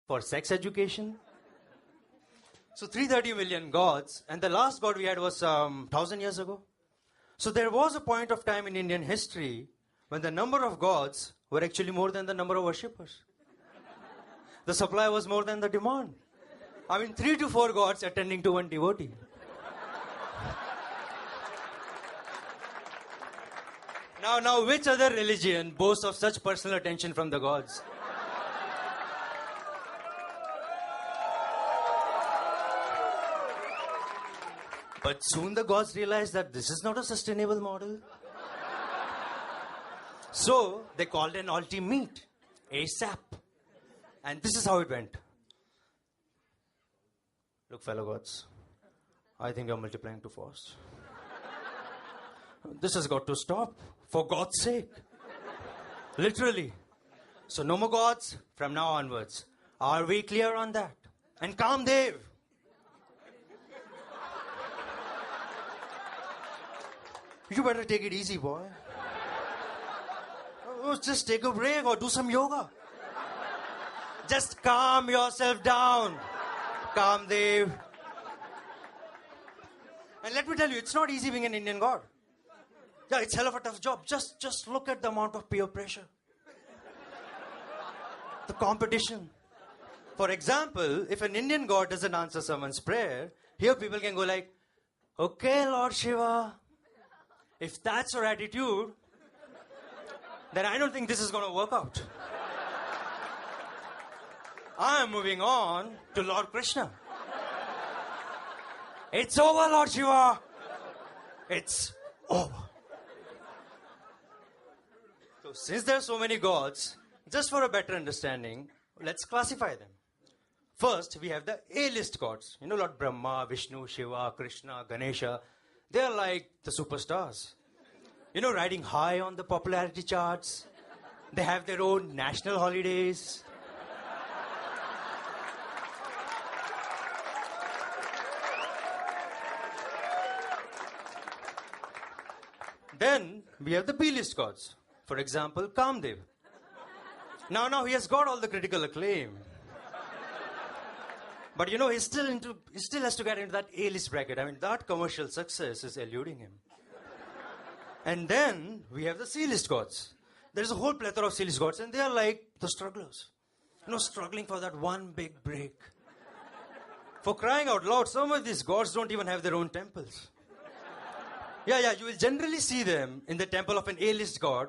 for sex education. So 330 million gods, and the last god we had was 1,000 years ago. So there was a point of time in Indian history when the number of gods were actually more than the number of worshippers. The supply was more than the demand. I mean, 3 to 4 gods attending to one devotee. Now, which other religion boasts of such personal attention from the gods? But soon the gods realized that this is not a sustainable model. So they called an ultimate, ASAP. And this is how it went. Look, fellow gods, I think you're multiplying too fast. This has got to stop, for God's sake. Literally. So no more gods from now onwards. Are we clear on that? And Kamdev. You better take it easy, boy. Oh, just take a break or do some yoga. Just calm yourself down, Kamdev. And let me tell you, it's not easy being an Indian god. Yeah, it's hell of a tough job. Just look at the amount of peer pressure. The competition. For example, if an Indian god doesn't answer someone's prayer, here people can go like, okay, Lord Shiva, if that's your attitude, then I don't think this is going to work out. I am moving on to Lord Krishna. It's over, Lord Shiva. It's over. So since there are so many gods, just for a better understanding, let's classify them. First, we have the A-list gods. You know, Lord Brahma, Vishnu, Shiva, Krishna, Ganesha. They're like the superstars. You know, riding high on the popularity charts. They have their own national holidays. Then, we have the B-list gods. For example, Kamdev. Now he has got all the critical acclaim. But you know, he still has to get into that A-list bracket. I mean, that commercial success is eluding him. And then we have the C-list gods. There's a whole plethora of C-list gods, and they are like the strugglers. You know, struggling for that one big break. For crying out loud, some of these gods don't even have their own temples. Yeah, you will generally see them in the temple of an A-list god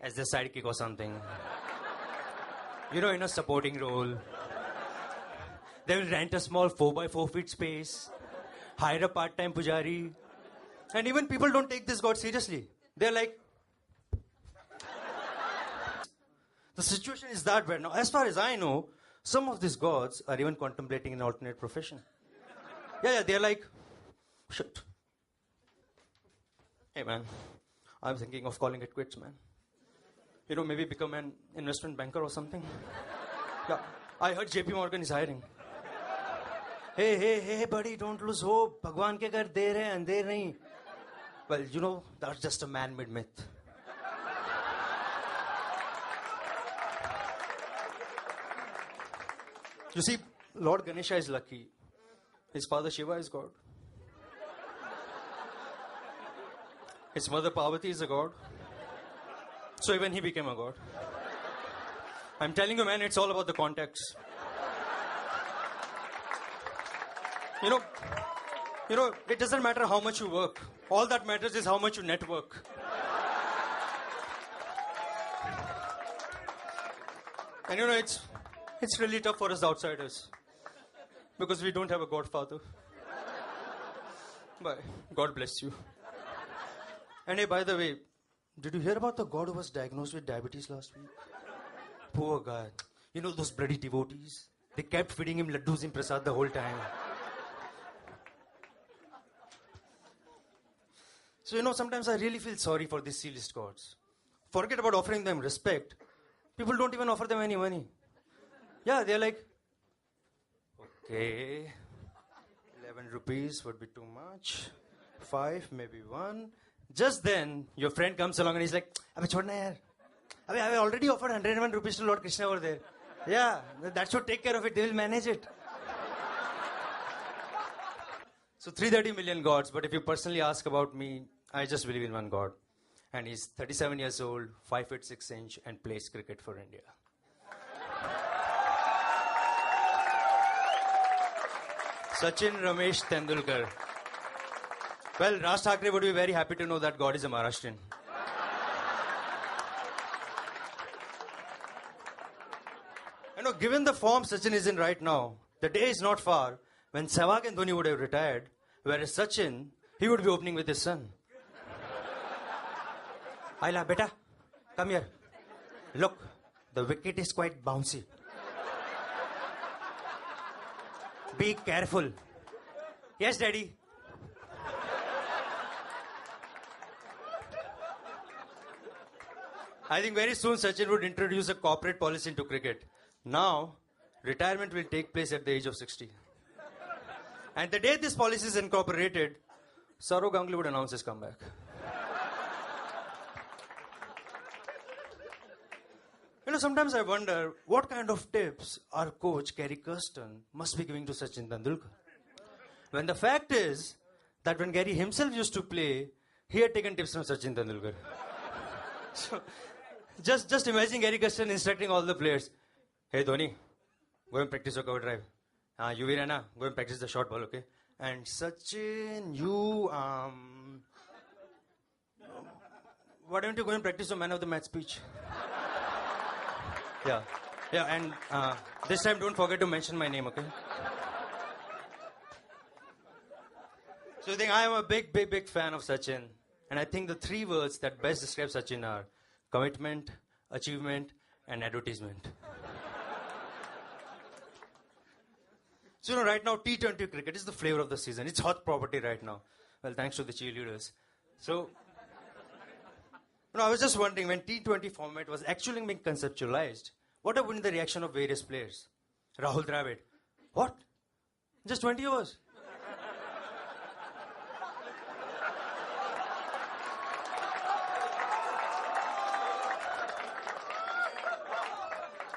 as their sidekick or something. You know, in a supporting role. They will rent a small 4x4 feet space, hire a part-time pujari, and even people don't take this god seriously. They're like... The situation is that bad. Now, as far as I know, some of these gods are even contemplating an alternate profession. Yeah, they're like, shit. Hey, man, I'm thinking of calling it quits, man. You know, maybe become an investment banker or something. Yeah, I heard JP Morgan is hiring. Hey, buddy, don't lose hope. Bhagwan ke ghar der hai, andher nahi. Well, you know, that's just a man-made myth. You see, Lord Ganesha is lucky. His father Shiva is God. His mother Parvati is a god. So even he became a god. I'm telling you, man, it's all about the context. You know, it doesn't matter how much you work. All that matters is how much you network. And you know, it's really tough for us outsiders. Because we don't have a godfather. But God bless you. And hey, by the way, did you hear about the god who was diagnosed with diabetes last week? Poor guy. You know those bloody devotees? They kept feeding him laddus in prasad the whole time. So, you know, sometimes I really feel sorry for these C-list gods. Forget about offering them respect. People don't even offer them any money. Yeah, they're like, okay, 11 rupees would be too much. 5, maybe 1. Just then, your friend comes along and he's like, Abhi, chhodna yaar. I already offered 101 rupees to Lord Krishna over there. Yeah, that should take care of it. They will manage it. So 330 million gods, but if you personally ask about me, I just believe in one God. And he's 37 years old, 5 feet 6 inch, and plays cricket for India. Sachin Ramesh Tendulkar. Well, Raj Thackeray would be very happy to know that God is a Maharashtrian. You know, given the form Sachin is in right now, the day is not far when Sehwag and Dhoni would have retired, whereas Sachin, he would be opening with his son. Ayla, beta, come here. Look, the wicket is quite bouncy. Be careful. Yes, Daddy. I think very soon Sachin would introduce a corporate policy into cricket. Now, retirement will take place at the age of 60. And the day this policy is incorporated, Saurav Ganguly would announce his comeback. You know, sometimes I wonder what kind of tips our coach, Gary Kirsten, must be giving to Sachin Tendulkar. When the fact is that when Gary himself used to play, he had taken tips from Sachin Tendulkar. So, just imagine Gary Kirsten instructing all the players. Hey, Dhoni, go and practice your cover drive. You Virana, go and practice the short ball, okay? And Sachin, you, why don't you go and practice your man of the match speech? Yeah, and this time don't forget to mention my name, okay? So I think I am a big fan of Sachin. And I think the 3 words that best describe Sachin are commitment, achievement, and advertisement. So, you know, right now, T20 cricket is the flavor of the season. It's hot property right now. Well, thanks to the cheerleaders. So, you know, I was just wondering, when T20 format was actually being conceptualized, what have been the reaction of various players? Rahul Dravid. What? Just 20 overs?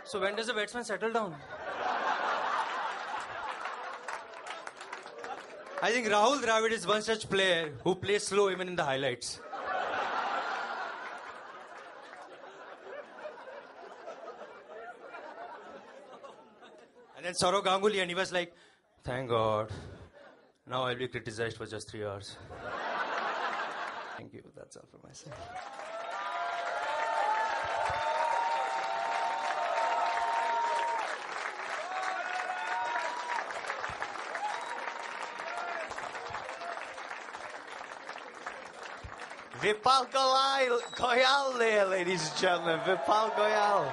So when does the batsman settle down? I think Rahul Dravid is one such player who plays slow even in the highlights. And then Saurav Ganguly, and he was like, thank God, now I'll be criticized for just 3 hours. Thank you, that's all from my side. Vipal Goyal there, ladies and gentlemen. Vipal Goyal.